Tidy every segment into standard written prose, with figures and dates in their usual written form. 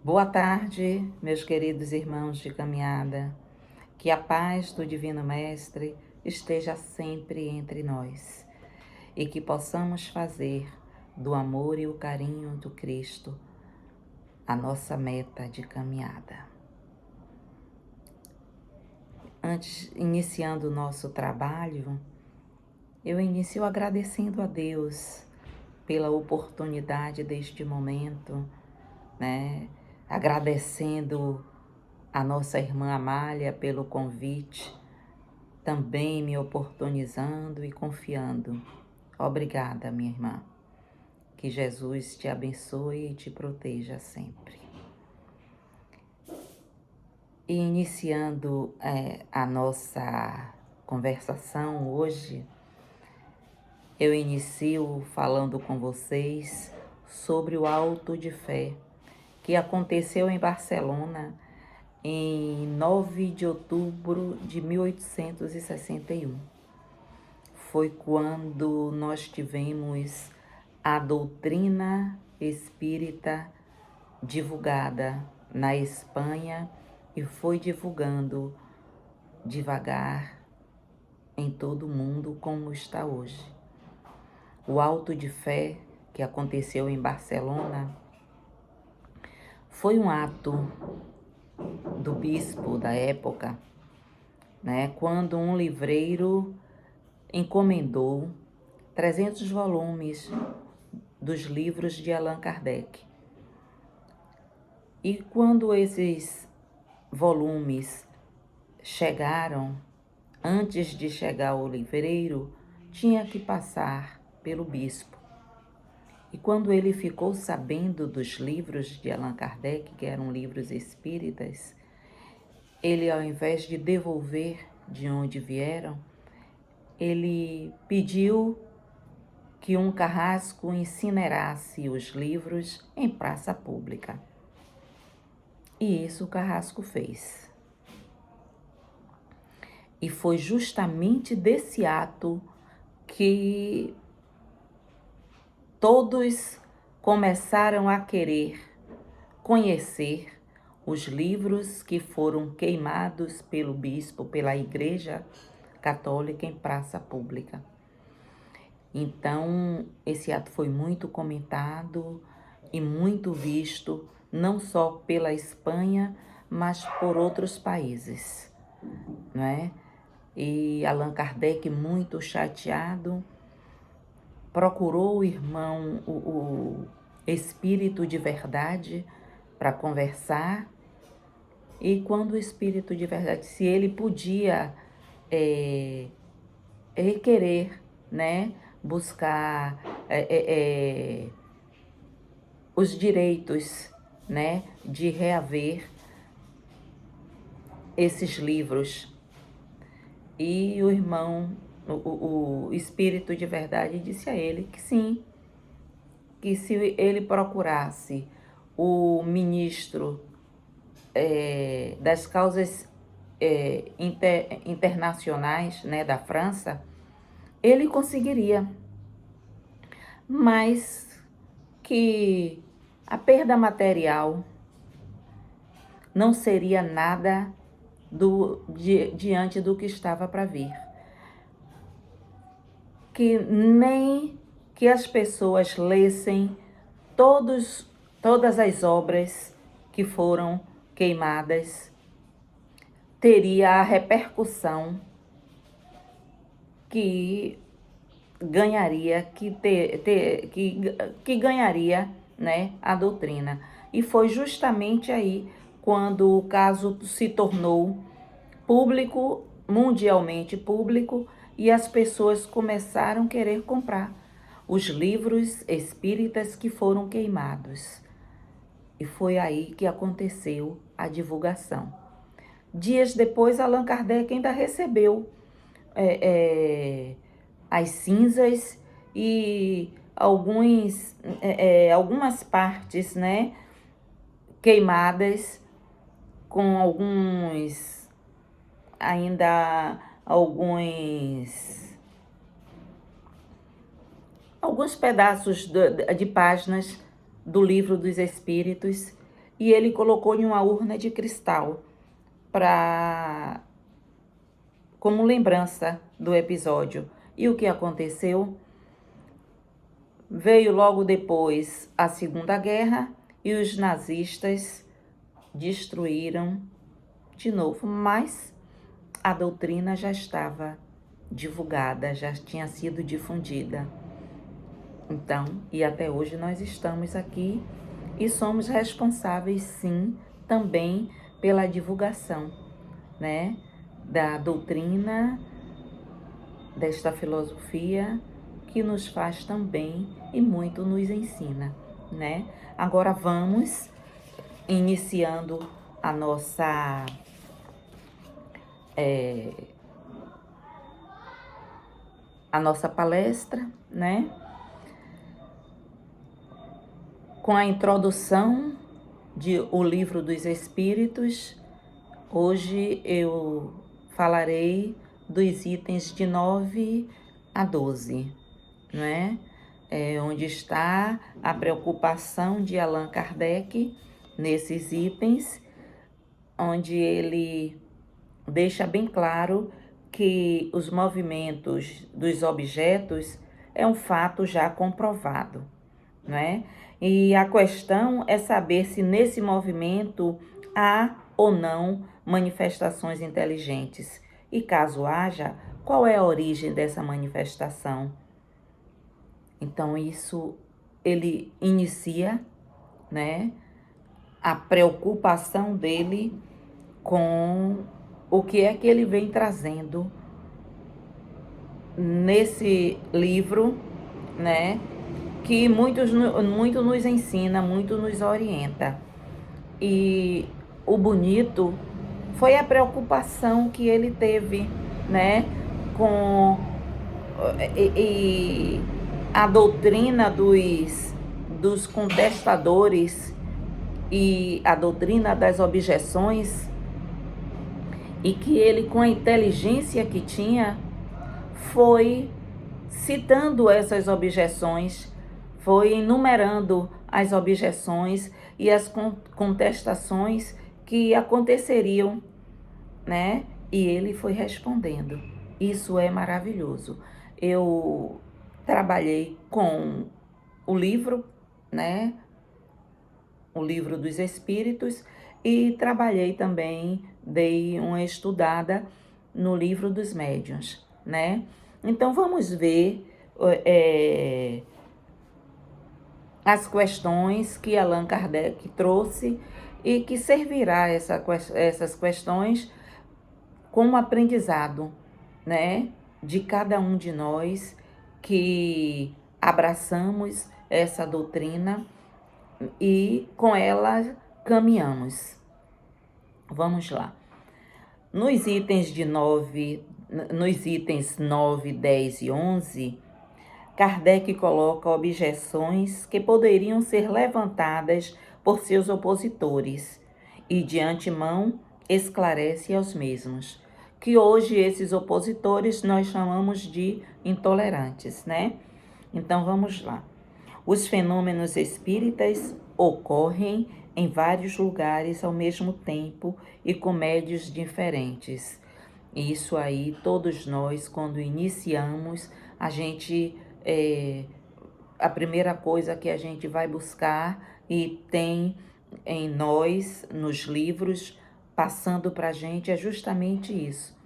Boa tarde, meus queridos irmãos de caminhada. Que a paz do Divino Mestre esteja sempre entre nós e que possamos fazer do amor e o carinho do Cristo a nossa meta de caminhada. Antes, iniciando o nosso trabalho, eu inicio agradecendo a Deus pela oportunidade deste momento, né? Agradecendo a nossa irmã Amália pelo convite, também me oportunizando e confiando. Obrigada, minha irmã. Que Jesus te abençoe e te proteja sempre. E iniciando a nossa conversação hoje, eu inicio falando com vocês sobre o Auto de Fé, que aconteceu em Barcelona em 9 de outubro de 1861. Foi quando nós tivemos a doutrina espírita divulgada na Espanha e foi divulgando devagar em todo o mundo como está hoje. O Auto de Fé, que aconteceu em Barcelona, foi um ato do bispo da época, né, quando um livreiro encomendou 300 volumes dos livros de Allan Kardec. E quando esses volumes chegaram, antes de chegar ao livreiro, tinha que passar pelo bispo. E quando ele ficou sabendo dos livros de Allan Kardec, que eram livros espíritas, ele, ao invés de devolver de onde vieram, ele pediu que um carrasco incinerasse os livros em praça pública. E isso o carrasco fez. E foi justamente desse ato que todos começaram a querer conhecer os livros que foram queimados pelo bispo, pela Igreja Católica em praça pública. Então, esse ato foi muito comentado e muito visto, não só pela Espanha, mas por outros países, não é? E Allan Kardec, muito chateado, procurou o irmão, o espírito de verdade, para conversar. E quando o espírito de verdade, se ele podia requerer, né, buscar os direitos, né, de reaver esses livros. E o irmão, o espírito de verdade, disse a ele que sim, que se ele procurasse o ministro das causas internacionais, né, da França, ele conseguiria, mas que a perda material não seria nada diante do que estava para vir. Que nem que as pessoas lessem todas as obras que foram queimadas teria a repercussão que ganharia, que ganharia, né, a doutrina. E foi justamente aí quando o caso se tornou público, mundialmente público, e as pessoas começaram a querer comprar os livros espíritas que foram queimados. E foi aí que aconteceu a divulgação. Dias depois, Allan Kardec ainda recebeu as cinzas e algumas partes, né, queimadas, com alguns pedaços de páginas do Livro dos Espíritos, e ele colocou em uma urna de cristal como lembrança do episódio. E o que aconteceu? Veio logo depois a Segunda Guerra e os nazistas destruíram de novo, mas a doutrina já estava divulgada, já tinha sido difundida. Então, e até hoje nós estamos aqui e somos responsáveis, sim, também pela divulgação, né, da doutrina, desta filosofia que nos faz tão bem e muito nos ensina, né? Agora vamos iniciando a nossa palestra, né? Com a introdução de O Livro dos Espíritos. Hoje eu falarei dos itens de 9 a 12, né? Onde está a preocupação de Allan Kardec nesses itens, onde ele deixa bem claro que os movimentos dos objetos é um fato já comprovado, né? E a questão é saber se nesse movimento há ou não manifestações inteligentes. E caso haja, qual é a origem dessa manifestação? Então isso ele inicia, né, a preocupação dele com o que é que ele vem trazendo nesse livro, né, que muito nos ensina, muito nos orienta. E o bonito foi a preocupação que ele teve, né, com a doutrina dos contestadores e a doutrina das objeções, e que ele, com a inteligência que tinha, foi citando essas objeções, foi enumerando as objeções e as contestações que aconteceriam, né? E ele foi respondendo. Isso é maravilhoso. Eu trabalhei com o livro, né? O Livro dos Espíritos, e trabalhei também, dei uma estudada no Livro dos Médiuns, né? Então vamos ver as questões que Allan Kardec trouxe e que servirá essas questões como aprendizado, né, de cada um de nós que abraçamos essa doutrina e com ela caminhamos. Vamos lá. Nos itens 9, 10 e 11, Kardec coloca objeções que poderiam ser levantadas por seus opositores e, de antemão, esclarece aos mesmos, que hoje esses opositores nós chamamos de intolerantes, né? Então vamos lá. Os fenômenos espíritas ocorrem em vários lugares ao mesmo tempo e com médios diferentes. Isso aí, todos nós, quando iniciamos, a primeira coisa que a gente vai buscar e tem em nós, nos livros, passando para a gente, é justamente isso,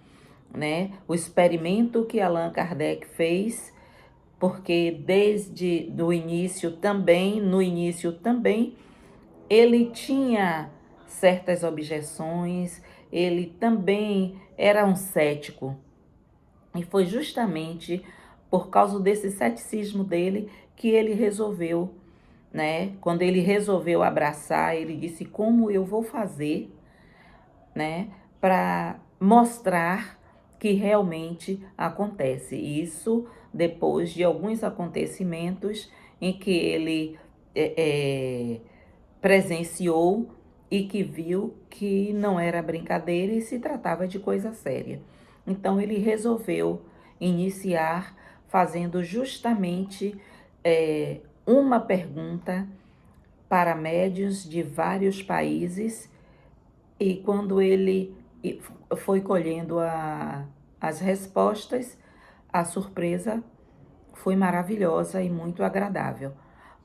né? O experimento que Allan Kardec fez, porque desde no início também, ele tinha certas objeções, ele também era um cético. E foi justamente por causa desse ceticismo dele que ele resolveu, né? Quando ele resolveu abraçar, ele disse: como eu vou fazer, né, para mostrar que realmente acontece. Isso depois de alguns acontecimentos em que ele presenciou e que viu que não era brincadeira e se tratava de coisa séria. Então ele resolveu iniciar fazendo justamente uma pergunta para médiuns de vários países, e quando ele foi colhendo as respostas, a surpresa foi maravilhosa e muito agradável,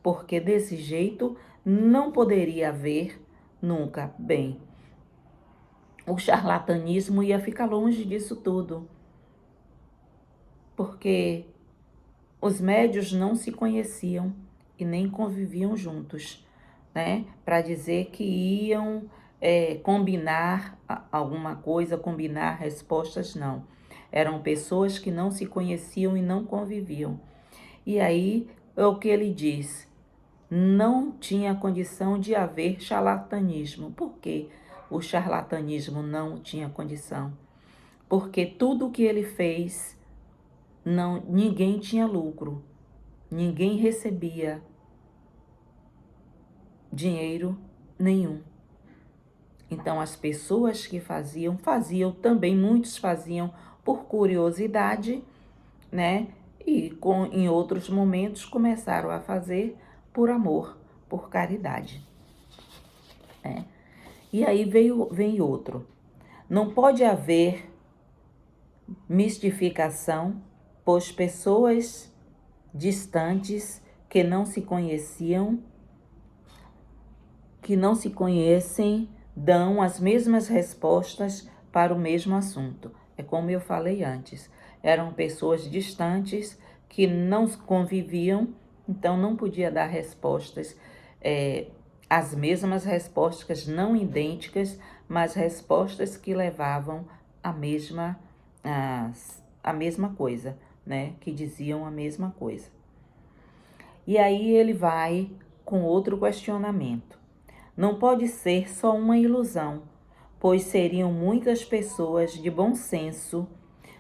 porque desse jeito não poderia haver nunca. Bem, o charlatanismo ia ficar longe disso tudo, porque os médios não se conheciam e nem conviviam juntos, né? Para dizer que iam combinar alguma coisa, combinar respostas, não. Eram pessoas que não se conheciam e não conviviam. E aí é o que ele diz: não tinha condição de haver charlatanismo. Por que o charlatanismo não tinha condição? Porque tudo o que ele fez, não, ninguém tinha lucro, ninguém recebia dinheiro nenhum. Então as pessoas que faziam também, muitos faziam por curiosidade, né? E em outros momentos começaram a fazer por amor, por caridade, né? E aí vem outro. Não pode haver mistificação, pois pessoas distantes que não se conheciam, que não se conhecem, dão as mesmas respostas para o mesmo assunto. É como eu falei antes, eram pessoas distantes que não conviviam, então não podia dar respostas, as mesmas respostas, não idênticas, mas respostas que levavam a mesma coisa, né? Que diziam a mesma coisa. E aí ele vai com outro questionamento. Não pode ser só uma ilusão, pois seriam muitas pessoas de bom senso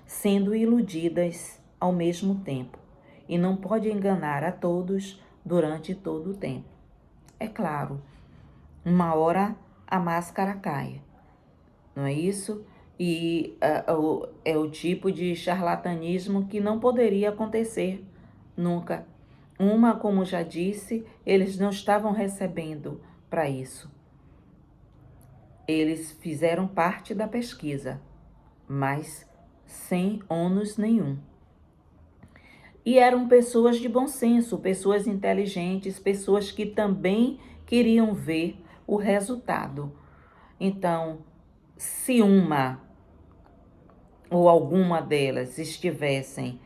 sendo iludidas ao mesmo tempo, e não pode enganar a todos durante todo o tempo. É claro, uma hora a máscara cai, não é isso? E é o tipo de charlatanismo que não poderia acontecer nunca. Como já disse, eles não estavam recebendo para isso. Eles fizeram parte da pesquisa, mas sem ônus nenhum. E eram pessoas de bom senso, pessoas inteligentes, pessoas que também queriam ver o resultado. Então, se uma ou alguma delas estivessem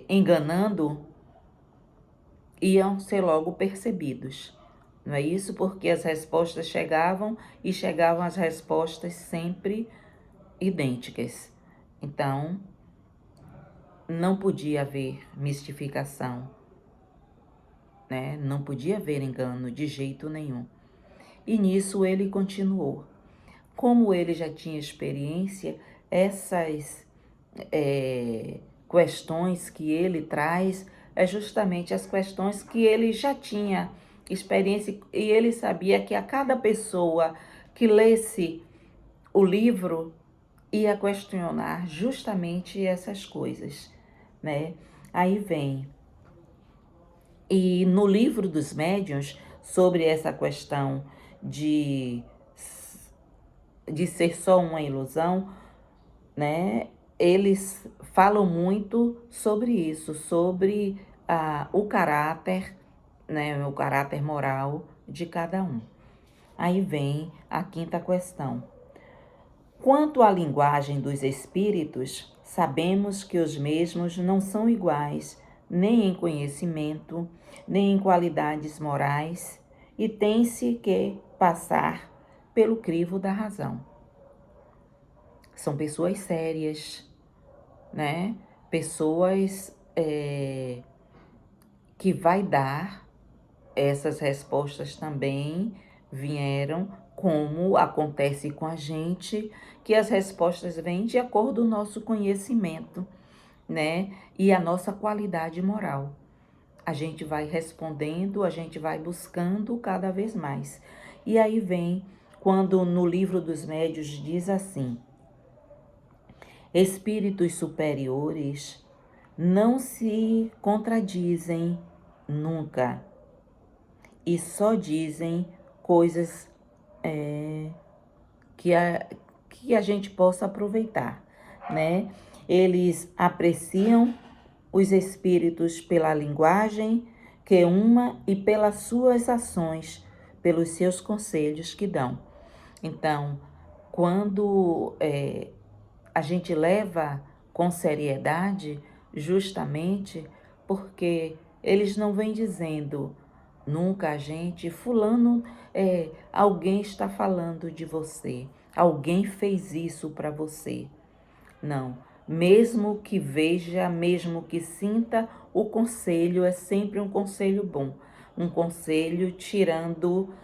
enganando, iam ser logo percebidos. Não é isso? Porque as respostas chegavam e chegavam as respostas sempre idênticas. Então, não podia haver mistificação, né? Não podia haver engano de jeito nenhum. E nisso ele continuou. Como ele já tinha experiência, essas questões que ele traz é justamente as questões que ele já tinha experiência, e ele sabia que a cada pessoa que lesse o livro ia questionar justamente essas coisas, né? Aí vem. E no livro dos médiuns, sobre essa questão de ser só uma ilusão, né? Eles falam muito sobre isso, sobre o caráter, né? O caráter moral de cada um. Aí vem a quinta questão. Quanto à linguagem dos espíritos, sabemos que os mesmos não são iguais, nem em conhecimento, nem em qualidades morais, e tem-se que passar pelo crivo da razão. São pessoas sérias, né? Pessoas que vai dar essas respostas também vieram, como acontece com a gente, que as respostas vêm de acordo com o nosso conhecimento, né? E a nossa qualidade moral. A gente vai respondendo, a gente vai buscando cada vez mais. E aí vem quando no livro dos médiuns diz assim: espíritos superiores não se contradizem nunca, e só dizem coisas que a gente possa aproveitar, né? Eles apreciam os espíritos pela linguagem que uma e pelas suas ações, pelos seus conselhos que dão. Então, quando a gente leva com seriedade, justamente porque eles não vêm dizendo nunca a gente, fulano, alguém está falando de você, alguém fez isso para você. Não, mesmo que veja, mesmo que sinta, o conselho é sempre um conselho bom, um conselho tirando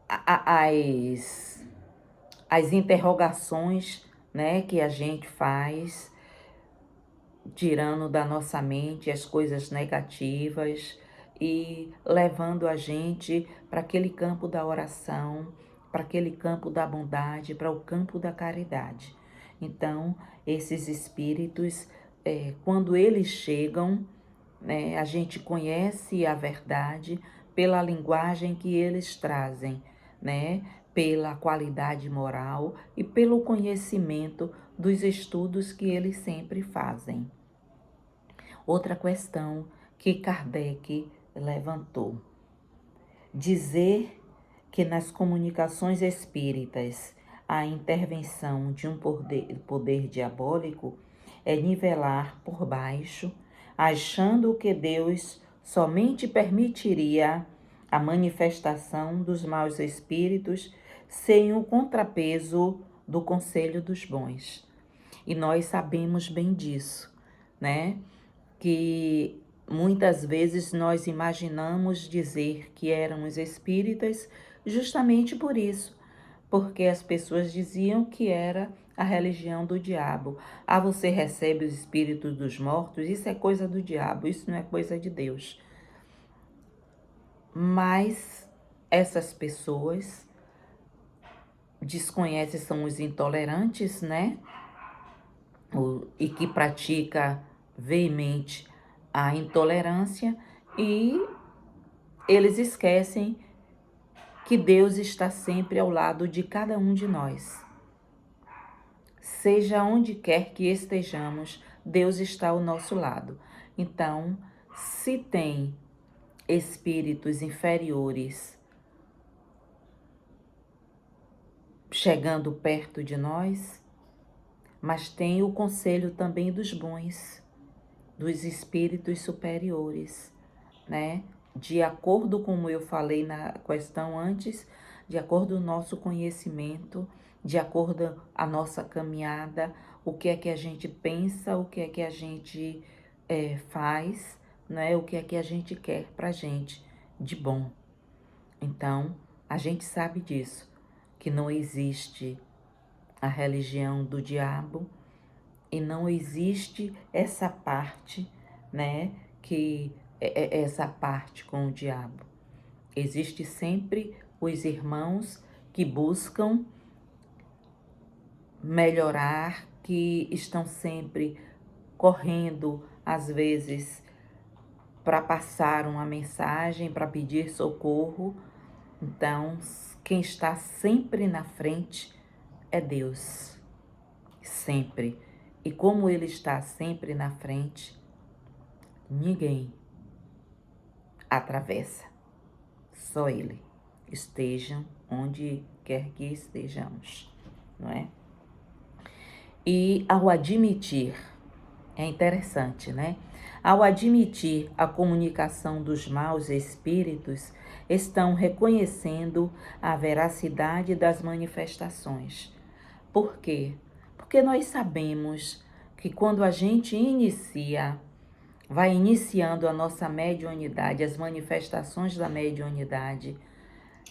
as as interrogações, né, que a gente faz, tirando da nossa mente as coisas negativas e levando a gente para aquele campo da oração, para aquele campo da bondade, para o campo da caridade. Então, esses espíritos, quando eles chegam, né, a gente conhece a verdade pela linguagem que eles trazem, né, pela qualidade moral e pelo conhecimento dos estudos que eles sempre fazem. Outra questão que Kardec levantou: dizer que nas comunicações espíritas a intervenção de um poder diabólico é nivelar por baixo, achando que Deus somente permitiria a manifestação dos maus espíritos sem o contrapeso do conselho dos bons. E nós sabemos bem disso, né? Que muitas vezes nós imaginamos dizer que éramos espíritas justamente por isso, porque as pessoas diziam que era a religião do diabo. Ah, você recebe os espíritos dos mortos, isso é coisa do diabo, isso não é coisa de Deus. Mas essas pessoas desconhecem, são os intolerantes, né? E que pratica veemente a intolerância, e eles esquecem que Deus está sempre ao lado de cada um de nós. Seja onde quer que estejamos, Deus está ao nosso lado. Então, se tem espíritos inferiores chegando perto de nós, mas tem o conselho também dos bons, dos espíritos superiores, né? De acordo com como eu falei na questão antes, de acordo com o nosso conhecimento, de acordo com a nossa caminhada, o que é que a gente pensa, o que é que a gente faz, né? O que é que a gente quer pra gente de bom. Então, a gente sabe disso, que não existe a religião do diabo e não existe essa parte, né, que é essa parte com o diabo. Existe sempre os irmãos que buscam melhorar, que estão sempre correndo, às vezes, para passar uma mensagem, para pedir socorro. Então, quem está sempre na frente é Deus, sempre. E como Ele está sempre na frente, ninguém atravessa, só Ele. Estejam onde quer que estejamos, não é? E ao admitir, é interessante, né? Ao admitir a comunicação dos maus espíritos, estão reconhecendo a veracidade das manifestações. Por quê? Porque nós sabemos que quando a gente vai iniciando a nossa mediunidade, as manifestações da mediunidade,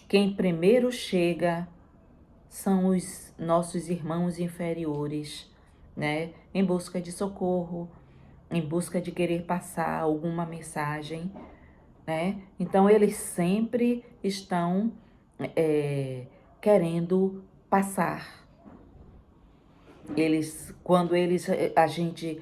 quem primeiro chega são os nossos irmãos inferiores, né? Em busca de socorro, em busca de querer passar alguma mensagem, né? Então, eles sempre estão querendo passar. A gente,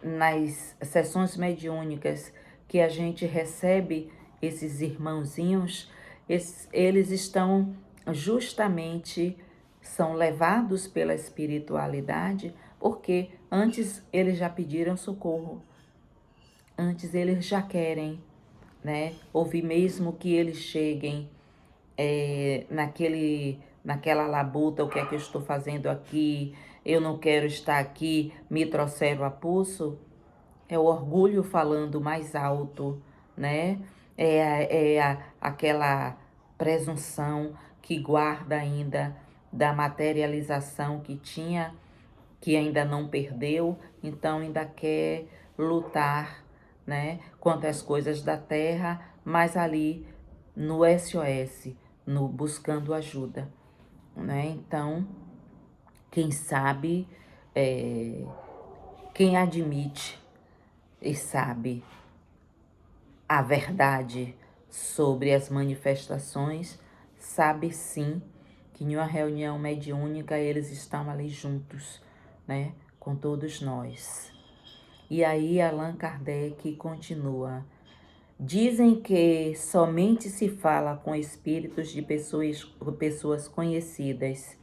nas sessões mediúnicas que a gente recebe esses irmãozinhos, eles estão justamente, são levados pela espiritualidade, porque antes eles já pediram socorro, antes eles já querem, né? Ouvir mesmo que eles cheguem naquela labuta, o que é que eu estou fazendo aqui, eu não quero estar aqui, me trouxeram a pulso, é o orgulho falando mais alto, né? Aquela presunção que guarda ainda da materialização que tinha, que ainda não perdeu, então ainda quer lutar, né, contra as coisas da terra, mas ali no SOS, no buscando ajuda, né? Então, quem sabe, quem admite e sabe a verdade sobre as manifestações, sabe sim que em uma reunião mediúnica eles estão ali juntos, né, com todos nós. E aí Allan Kardec continua: dizem que somente se fala com espíritos de pessoas conhecidas.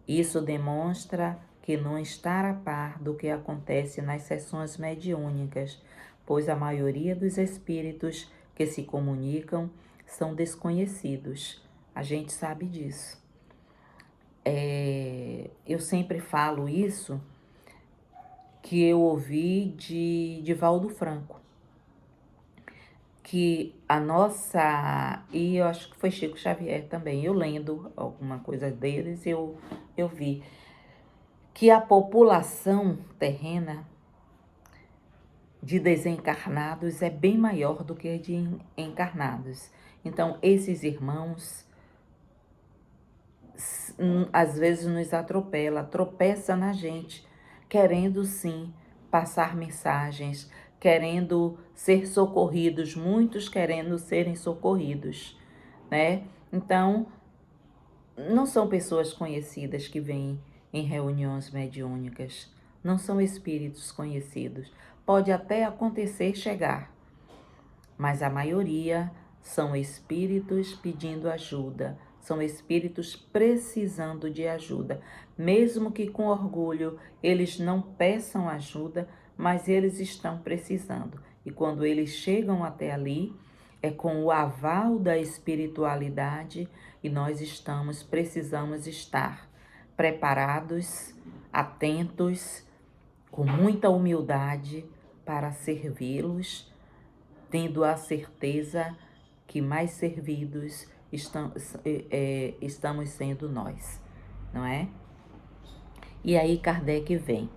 Isso demonstra que não está a par do que acontece nas sessões mediúnicas, pois a maioria dos espíritos que se comunicam são desconhecidos. A gente sabe disso. Eu sempre falo isso, que eu ouvi de Valdo Franco, que a nossa, e eu acho que foi Chico Xavier também, eu lendo alguma coisa deles, eu vi que a população terrena de desencarnados é bem maior do que a de encarnados. Então, esses irmãos às vezes nos atropela, tropeça na gente, querendo sim passar mensagens, querendo ser socorridos, muitos querendo serem socorridos, né? Então, não são pessoas conhecidas que vêm em reuniões mediúnicas, não são espíritos conhecidos. Pode até acontecer chegar, mas a maioria são espíritos pedindo ajuda, são espíritos precisando de ajuda, mesmo que com orgulho eles não peçam ajuda, mas eles estão precisando. E quando eles chegam até ali, é com o aval da espiritualidade e nós precisamos estar preparados, atentos, com muita humildade para servi-los, tendo a certeza que mais servidos estamos sendo nós, não é? E aí Kardec vem.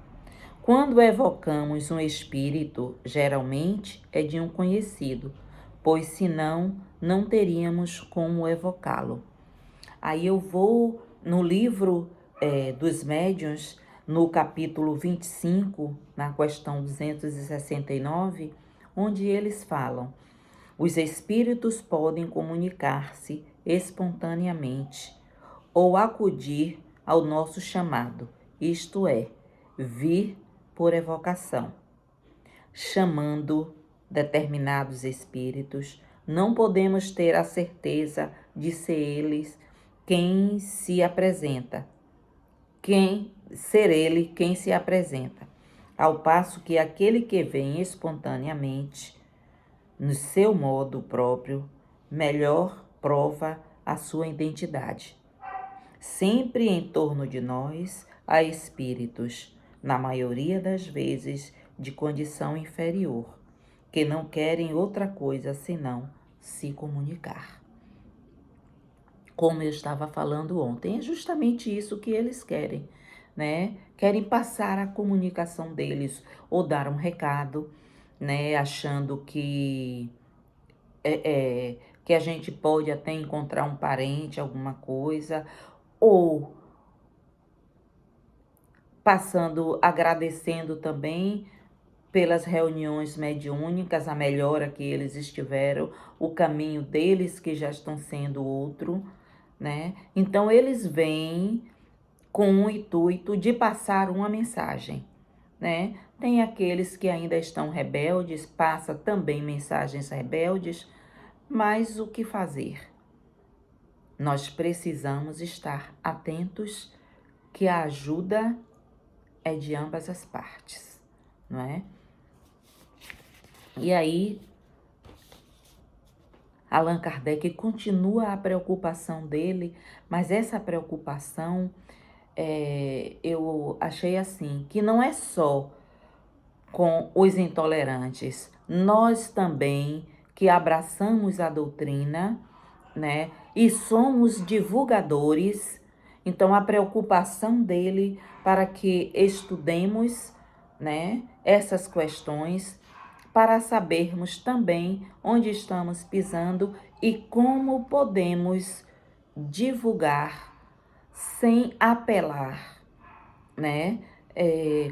Quando evocamos um espírito, geralmente é de um conhecido, pois senão não teríamos como evocá-lo. Aí eu vou no livro dos médiuns, no capítulo 25, na questão 269, onde eles falam: os espíritos podem comunicar-se espontaneamente ou acudir ao nosso chamado, isto é, vir por evocação. Chamando determinados espíritos, não podemos ter a certeza de ser eles quem se apresenta, quem se apresenta, ao passo que aquele que vem espontaneamente, no seu modo próprio, melhor prova a sua identidade. Sempre em torno de nós há espíritos, na maioria das vezes de condição inferior, que não querem outra coisa senão se comunicar. Como eu estava falando ontem, é justamente isso que eles querem, né? Querem passar a comunicação deles ou dar um recado, né? Achando que que a gente pode até encontrar um parente, alguma coisa, ou agradecendo também pelas reuniões mediúnicas, a melhora que eles estiveram, o caminho deles que já estão sendo outro, né? Então eles vêm com o intuito de passar uma mensagem, né? Tem aqueles que ainda estão rebeldes, passa também mensagens rebeldes, mas o que fazer? Nós precisamos estar atentos que a ajuda é de ambas as partes, não é? E aí, Allan Kardec continua a preocupação dele, mas essa preocupação, eu achei assim, que não é só com os intolerantes, nós também que abraçamos a doutrina, né, e somos divulgadores, então a preocupação dele para que estudemos, né, essas questões, para sabermos também onde estamos pisando e como podemos divulgar sem apelar, né?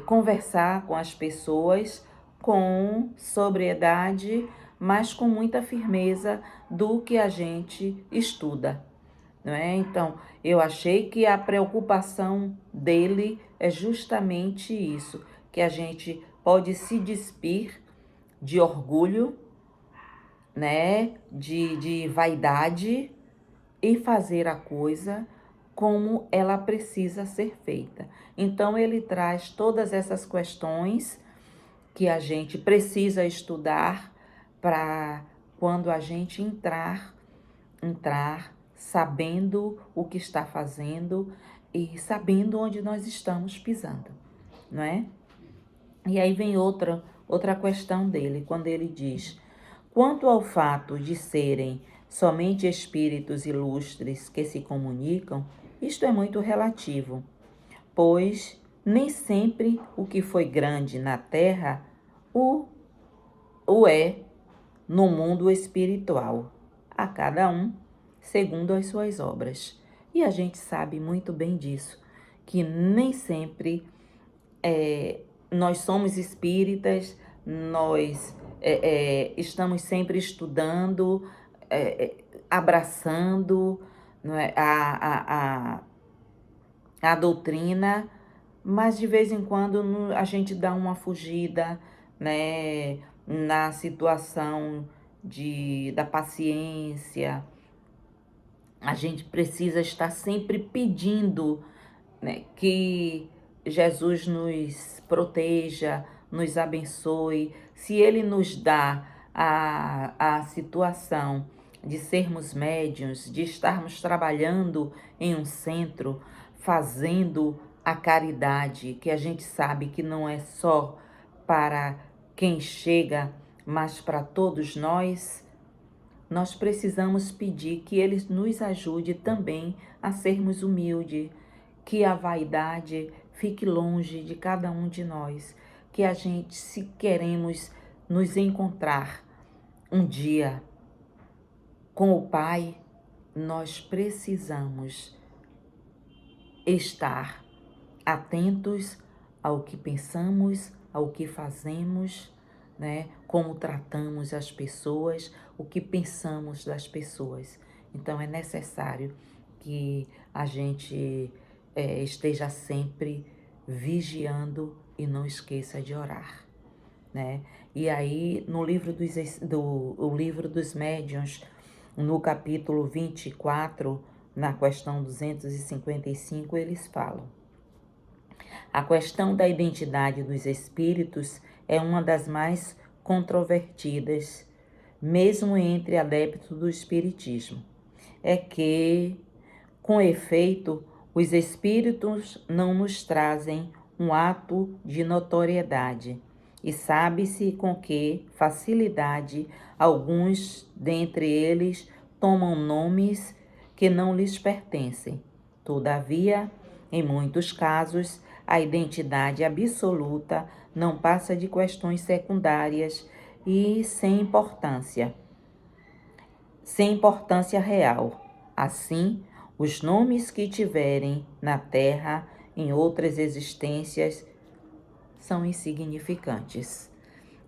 Conversar com as pessoas com sobriedade, mas com muita firmeza do que a gente estuda, não é? Então, eu achei que a preocupação dele é justamente isso, que a gente pode se despir de orgulho, né, de vaidade e fazer a coisa como ela precisa ser feita. Então ele traz todas essas questões que a gente precisa estudar para quando a gente entrar sabendo o que está fazendo e sabendo onde nós estamos pisando, não é? E aí vem outra questão dele, quando ele diz: quanto ao fato de serem somente espíritos ilustres que se comunicam, isto é muito relativo, pois nem sempre o que foi grande na Terra o é no mundo espiritual, a cada um segundo as suas obras. E a gente sabe muito bem disso, que nem sempre nós somos espíritas, nós estamos sempre estudando, abraçando, não é, a doutrina, mas de vez em quando a gente dá uma fugida, né, na situação da paciência. A gente precisa estar sempre pedindo, né, que Jesus nos proteja, nos abençoe. Se Ele nos dá a situação de sermos médiuns, de estarmos trabalhando em um centro, fazendo a caridade, que a gente sabe que não é só para quem chega, mas para todos nós precisamos pedir que Ele nos ajude também a sermos humildes, que a vaidade fique longe de cada um de nós, que a gente, se queremos nos encontrar um dia com o Pai, nós precisamos estar atentos ao que pensamos, ao que fazemos, né? Como tratamos as pessoas, o que pensamos das pessoas. Então é necessário que a gente esteja sempre vigiando e não esqueça de orar, né? E aí no livro o livro dos médiuns, no capítulo 24, na questão 255, eles falam: a questão da identidade dos espíritos é uma das mais controvertidas, mesmo entre adeptos do espiritismo. É que, com efeito, os espíritos não nos trazem um ato de notoriedade, e sabe-se com que facilidade alguns dentre eles tomam nomes que não lhes pertencem. Todavia, em muitos casos, a identidade absoluta não passa de questões secundárias e sem importância real. Assim, os nomes que tiverem na Terra em outras existências são insignificantes.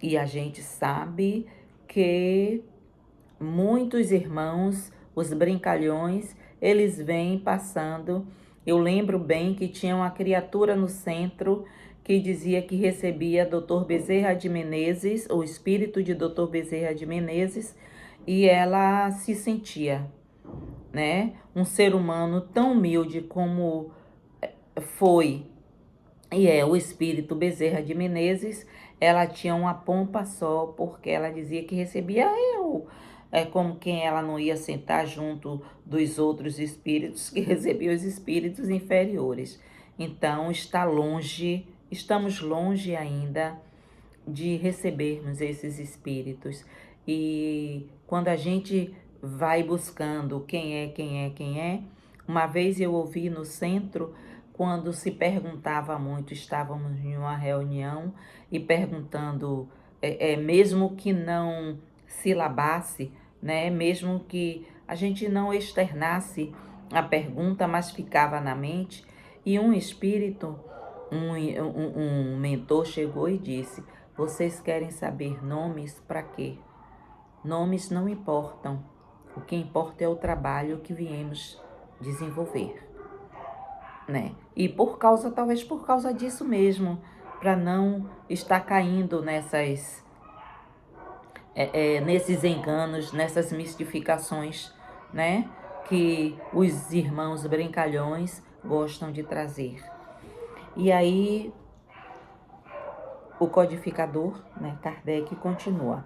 E a gente sabe que muitos irmãos, os brincalhões, eles vêm passando. Eu lembro bem que tinha uma criatura no centro que dizia que recebia Dr. Bezerra de Menezes, o espírito de Dr. Bezerra de Menezes, e ela se sentia, né, um ser humano tão humilde como foi e é o espírito Bezerra de Menezes. Ela tinha uma pompa só, porque ela dizia que recebia eu, como quem ela não ia sentar junto dos outros espíritos que recebiam os espíritos inferiores. Então estamos longe ainda de recebermos esses espíritos. E quando a gente vai buscando quem é, uma vez eu ouvi no centro, quando se perguntava muito, estávamos em uma reunião e perguntando, mesmo que não silabasse, né, mesmo que a gente não externasse a pergunta, mas ficava na mente, e um espírito, um mentor chegou e disse: vocês querem saber nomes para quê? Nomes não importam. O que importa é o trabalho que viemos desenvolver, né? E talvez por causa disso mesmo, para não estar caindo nesses enganos, nessas mistificações, né? Que os irmãos brincalhões gostam de trazer. E aí, o codificador, né, Kardec, continua.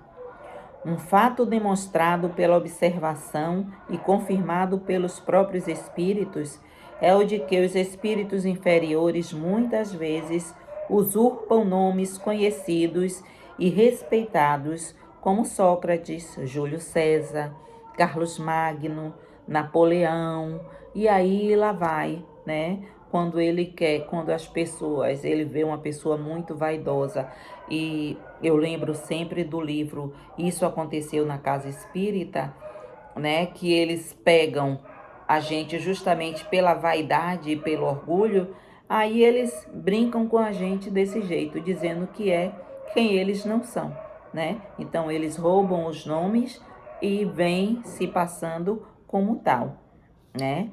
Um fato demonstrado pela observação e confirmado pelos próprios espíritos é o de que os espíritos inferiores muitas vezes usurpam nomes conhecidos e respeitados como Sócrates, Júlio César, Carlos Magno, Napoleão, e aí lá vai, né? Quando ele vê uma pessoa muito vaidosa, e eu lembro sempre do livro Isso Aconteceu na Casa Espírita, né? Que eles pegam a gente justamente pela vaidade e pelo orgulho, aí eles brincam com a gente desse jeito, dizendo que é quem eles não são, né? Então eles roubam os nomes e vêm se passando como tal, né?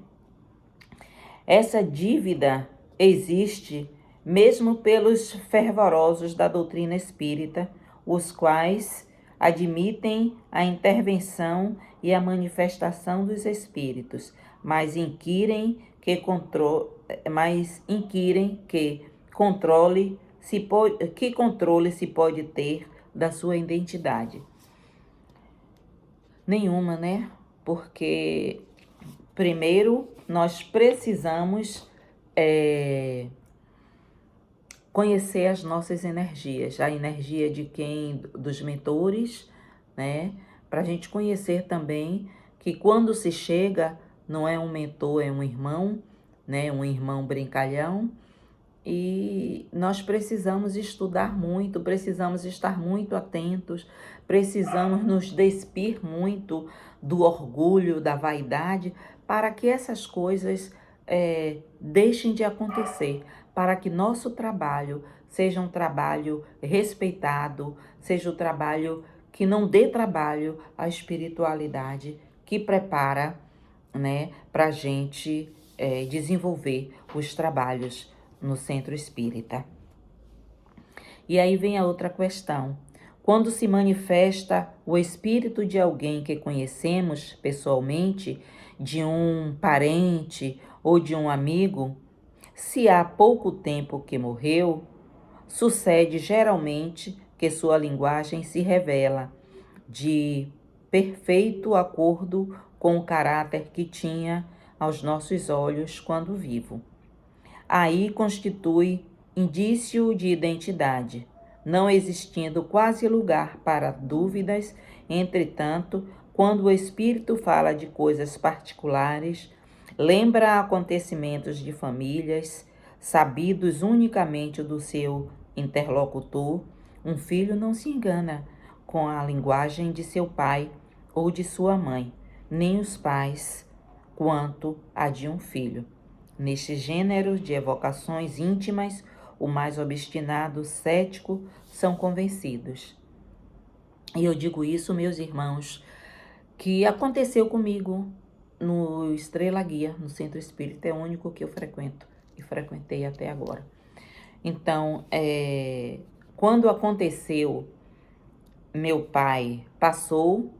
Essa dívida existe mesmo pelos fervorosos da doutrina espírita, os quais admitem a intervenção e a manifestação dos espíritos, mas inquirem que controle se pode ter da sua identidade. Nenhuma, né? Porque primeiro nós precisamos conhecer as nossas energias, a energia de dos mentores, né? Para a gente conhecer também que quando se chega, não é um mentor, é um irmão, né? Um irmão brincalhão. E nós precisamos estudar muito, precisamos estar muito atentos, precisamos nos despir muito do orgulho, da vaidade, para que essas coisas deixem de acontecer, para que nosso trabalho seja um trabalho respeitado, seja um trabalho que não dê trabalho à espiritualidade, que prepara, né, para a gente desenvolver os trabalhos no centro espírita. E aí vem a outra questão. Quando se manifesta o espírito de alguém que conhecemos pessoalmente, de um parente ou de um amigo, se há pouco tempo que morreu, sucede geralmente que sua linguagem se revela de perfeito acordo com o caráter que tinha aos nossos olhos quando vivo. Aí constitui indício de identidade, não existindo quase lugar para dúvidas. Entretanto, quando o espírito fala de coisas particulares, lembra acontecimentos de famílias, sabidos unicamente do seu interlocutor, um filho não se engana com a linguagem de seu pai ou de sua mãe, nem os pais, quanto a de um filho. Neste gênero de evocações íntimas, o mais obstinado, cético, são convencidos. E eu digo isso, meus irmãos, que aconteceu comigo no Estrela Guia, no Centro Espírita, é o único que eu frequento e frequentei até agora. Então, quando aconteceu, meu pai passou,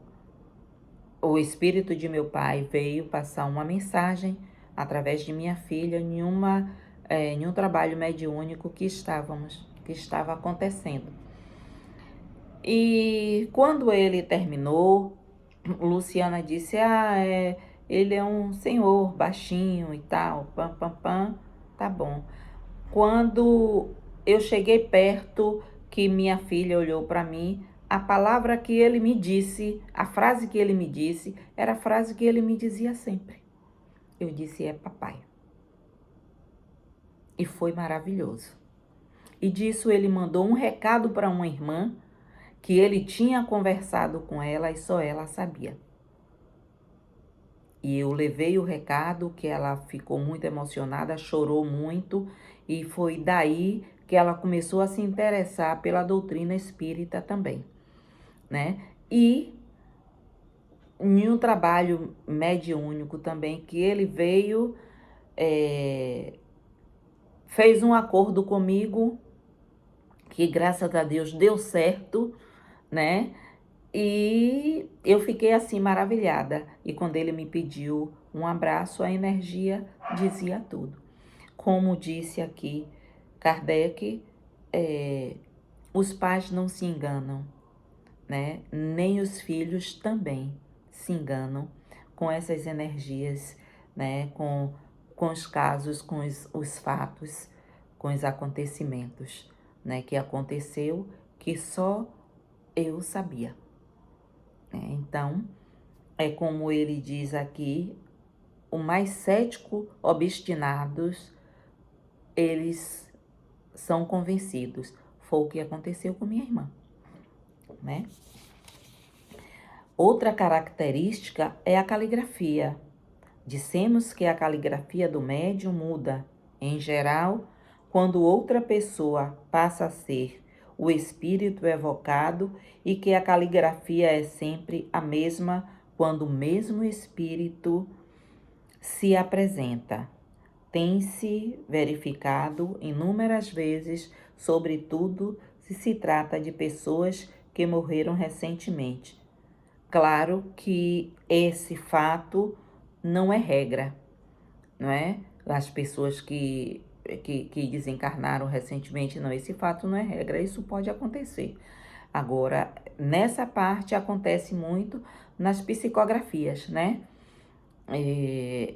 o espírito de meu pai veio passar uma mensagem através de minha filha em um trabalho mediúnico que estava acontecendo. E quando ele terminou, Luciana disse: ele é um senhor baixinho e tal, pam, pam, pam, tá bom. Quando eu cheguei perto, que minha filha olhou para mim, a palavra que ele me disse, a frase que ele me disse, era a frase que ele me dizia sempre. Eu disse: é papai. E foi maravilhoso. E disso ele mandou um recado para uma irmã que ele tinha conversado com ela e só ela sabia. E eu levei o recado, que ela ficou muito emocionada, chorou muito, e foi daí que ela começou a se interessar pela doutrina espírita também, né? E em um trabalho mediúnico também, que ele veio, fez um acordo comigo, que graças a Deus deu certo, né? E eu fiquei assim maravilhada. E quando ele me pediu um abraço, a energia dizia tudo. Como disse aqui Kardec, os pais não se enganam, né? Nem os filhos também se enganam com essas energias, né? Com os casos, com os fatos, com os acontecimentos, né? Que aconteceu, que só eu sabia. Então, é como ele diz aqui, o mais cético, obstinados, eles são convencidos. Foi o que aconteceu com minha irmã, né? Outra característica é a caligrafia. Dissemos que a caligrafia do médium muda, em geral, quando outra pessoa passa a ser o espírito evocado e que a caligrafia é sempre a mesma quando o mesmo espírito se apresenta. Tem-se verificado inúmeras vezes, sobretudo se se trata de pessoas que morreram recentemente. Claro que esse fato não é regra, não é? As pessoas que desencarnaram recentemente, não, esse fato não é regra, isso pode acontecer. Agora, nessa parte acontece muito nas psicografias, né?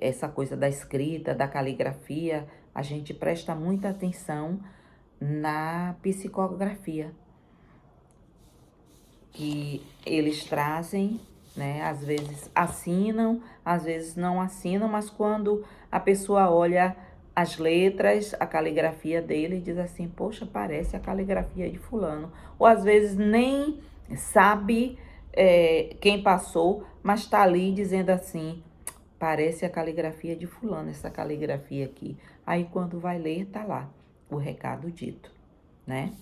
Essa coisa da escrita, da caligrafia, a gente presta muita atenção na psicografia, que eles trazem, né? Às vezes assinam, às vezes não assinam, mas quando a pessoa olha as letras, a caligrafia dele, diz assim: poxa, parece a caligrafia de fulano. Ou às vezes nem sabe quem passou, mas está ali dizendo assim: parece a caligrafia de fulano, essa caligrafia aqui. Aí quando vai ler, tá lá o recado dito, né?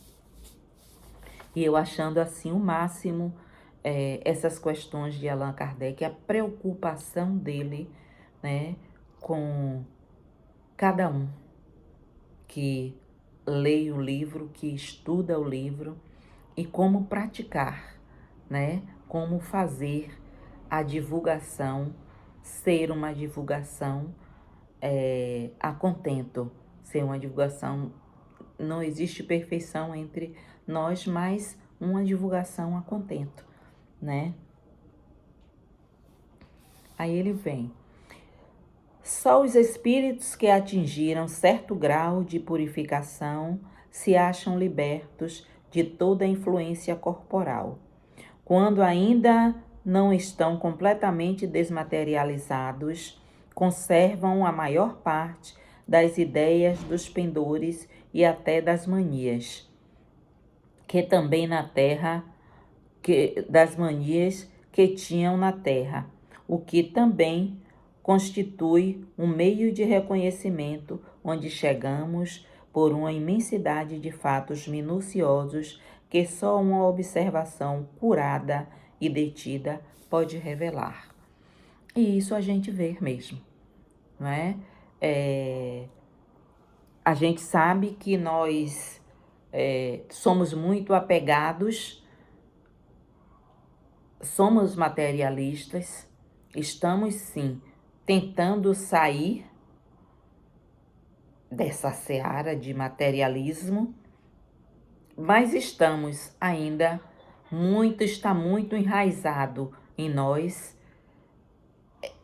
E eu achando assim o máximo essas questões de Allan Kardec, a preocupação dele, né, com cada um que lê o livro, que estuda o livro e como praticar, né, como fazer a divulgação ser uma divulgação a contento, ser uma divulgação. Não existe perfeição entre nós, mas uma divulgação a contento, né? Aí ele vem. Só os espíritos que atingiram certo grau de purificação se acham libertos de toda influência corporal. Quando ainda não estão completamente desmaterializados, conservam a maior parte das ideias dos pendores e até das manias, que também na terra, das manias que tinham na terra, o que também constitui um meio de reconhecimento onde chegamos por uma imensidade de fatos minuciosos que só uma observação curada e detida pode revelar. E isso a gente vê mesmo, não é? A gente sabe que nós somos muito apegados, somos materialistas, estamos sim tentando sair dessa seara de materialismo, mas estamos ainda está muito enraizado em nós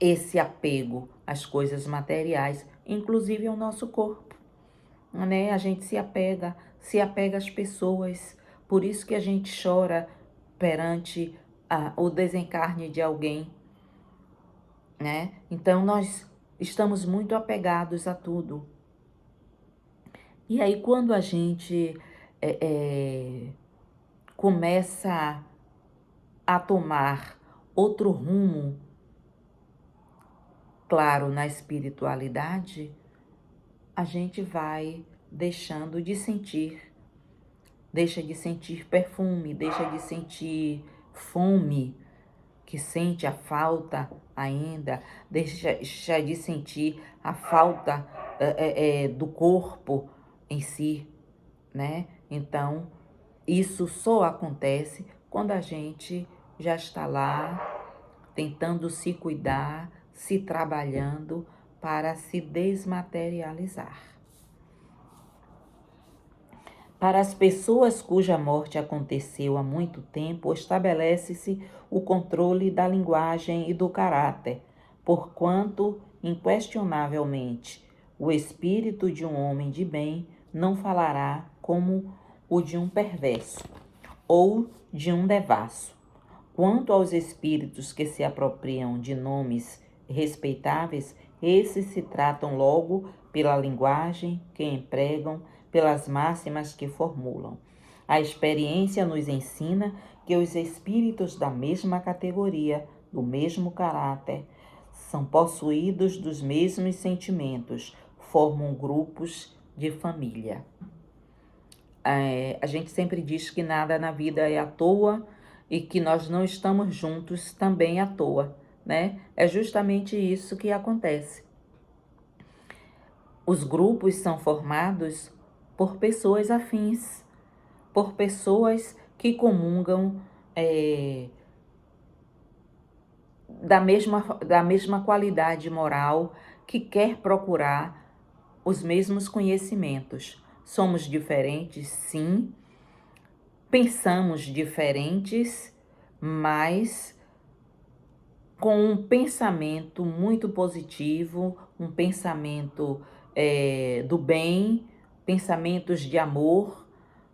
esse apego às coisas materiais, inclusive ao nosso corpo, né? A gente se apega às pessoas, por isso que a gente chora perante o desencarne de alguém, né? Então nós estamos muito apegados a tudo. E aí quando a gente começa a tomar outro rumo, claro, na espiritualidade, a gente vai deixando de sentir, deixa de sentir perfume, deixa de sentir fome, que sente a falta ainda, deixa de sentir a falta do corpo em si, né? Então, isso só acontece quando a gente já está lá tentando se cuidar, se trabalhando para se desmaterializar. Para as pessoas cuja morte aconteceu há muito tempo, estabelece-se o controle da linguagem e do caráter, porquanto, inquestionavelmente, o espírito de um homem de bem não falará como o de um perverso ou de um devasso. Quanto aos espíritos que se apropriam de nomes respeitáveis, esses se tratam logo pela linguagem que empregam, pelas máximas que formulam. A experiência nos ensina que os espíritos da mesma categoria, do mesmo caráter, são possuídos dos mesmos sentimentos, formam grupos de família. A gente sempre diz que nada na vida é à toa e que nós não estamos juntos também à toa, né? É justamente isso que acontece. Os grupos são formados por pessoas afins, por pessoas que comungam da mesma qualidade moral, que quer procurar os mesmos conhecimentos. Somos diferentes, sim, pensamos diferentes, mas com um pensamento muito positivo, um pensamento do bem, pensamentos de amor,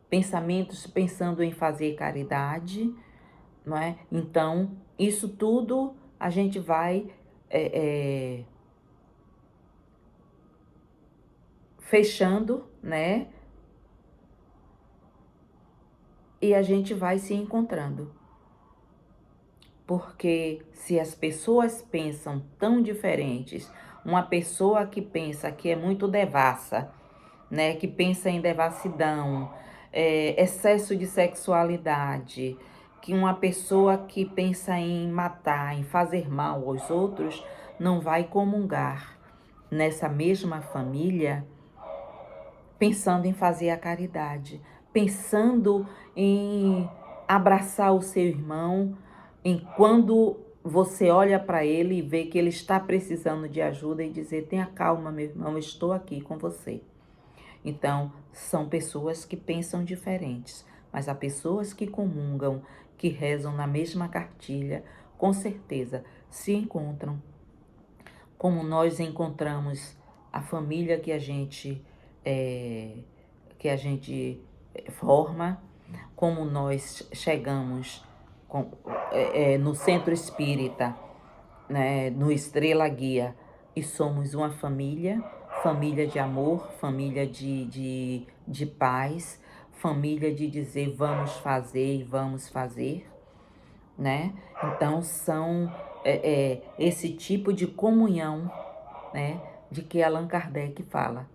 pensamentos pensando em fazer caridade, não é? Então, isso tudo a gente vai fechando, né? E a gente vai se encontrando. Porque se as pessoas pensam tão diferentes, uma pessoa que pensa que é muito devassa, né, que pensa em devassidão, excesso de sexualidade, que uma pessoa que pensa em matar, em fazer mal aos outros, não vai comungar nessa mesma família pensando em fazer a caridade, pensando em abraçar o seu irmão, em quando você olha para ele e vê que ele está precisando de ajuda e dizer: tenha calma, meu irmão, eu estou aqui com você. Então, são pessoas que pensam diferentes, mas há pessoas que comungam, que rezam na mesma cartilha, com certeza se encontram, como nós encontramos a família que a gente forma, como nós chegamos no centro espírita, né, no Estrela Guia, e somos uma família, família de amor, família de paz, família de dizer vamos fazer e vamos fazer, né? Então são esse tipo de comunhão, né, de que Allan Kardec fala.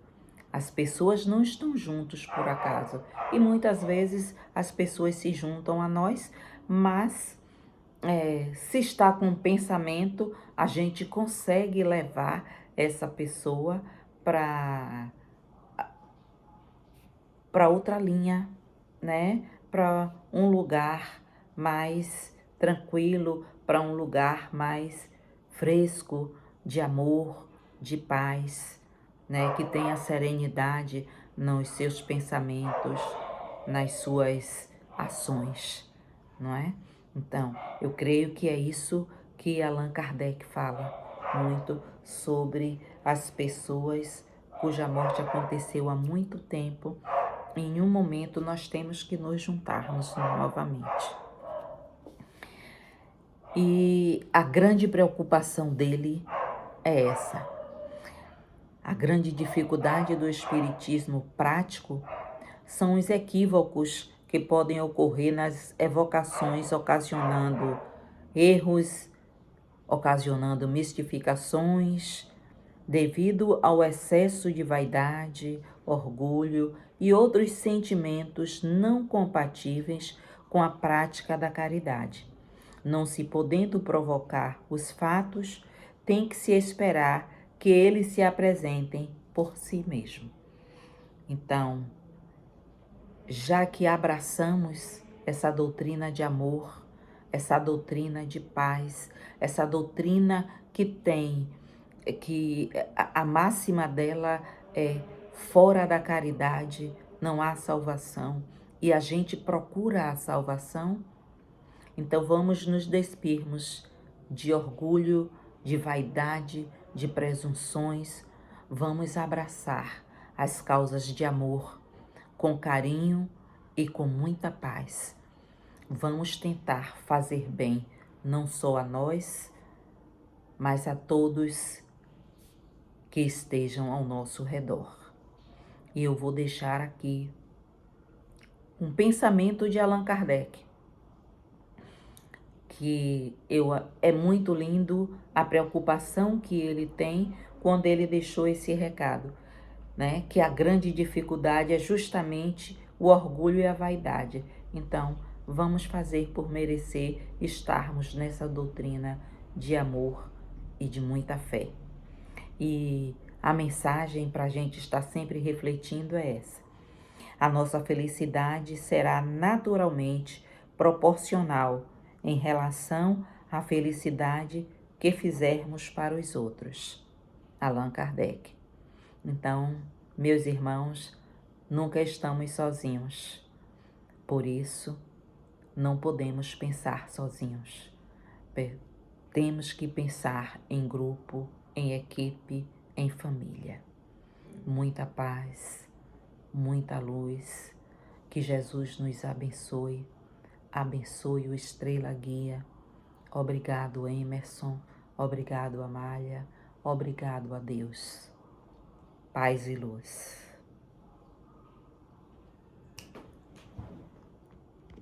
As pessoas não estão juntos por acaso. E muitas vezes as pessoas se juntam a nós, mas se está com pensamento, a gente consegue levar essa pessoa para para outra linha, né? Para um lugar mais tranquilo, para um lugar mais fresco, de amor, de paz, né? Que tenha serenidade nos seus pensamentos, nas suas ações, não é? Então, eu creio que é isso que Allan Kardec fala muito sobre as pessoas cuja morte aconteceu há muito tempo. Em um momento nós temos que nos juntarmos novamente. E a grande preocupação dele é essa. A grande dificuldade do espiritismo prático são os equívocos que podem ocorrer nas evocações, ocasionando erros, ocasionando mistificações, devido ao excesso de vaidade, orgulho e outros sentimentos não compatíveis com a prática da caridade. Não se podendo provocar os fatos, tem que se esperar que eles se apresentem por si mesmo. Então, já que abraçamos essa doutrina de amor, essa doutrina de paz, essa doutrina que a máxima dela é: fora da caridade não há salvação, e a gente procura a salvação, então vamos nos despirmos de orgulho, de vaidade, de presunções, vamos abraçar as causas de amor com carinho e com muita paz. Vamos tentar fazer bem não só a nós, mas a todos que estejam ao nosso redor. E eu vou deixar aqui um pensamento de Allan Kardec, que é muito lindo a preocupação que ele tem quando ele deixou esse recado, né? Que a grande dificuldade é justamente o orgulho e a vaidade. Então, vamos fazer por merecer estarmos nessa doutrina de amor e de muita fé. E a mensagem para a gente estar sempre refletindo é essa: a nossa felicidade será naturalmente proporcional em relação à felicidade que fizermos para os outros. Allan Kardec. Então, meus irmãos, nunca estamos sozinhos. Por isso, não podemos pensar sozinhos. Temos que pensar em grupo, em equipe, em família. Muita paz, muita luz. Que Jesus nos abençoe. Abençoe o Estrela Guia. Obrigado, Emerson. Obrigado, Amália. Obrigado a Deus. Paz e luz.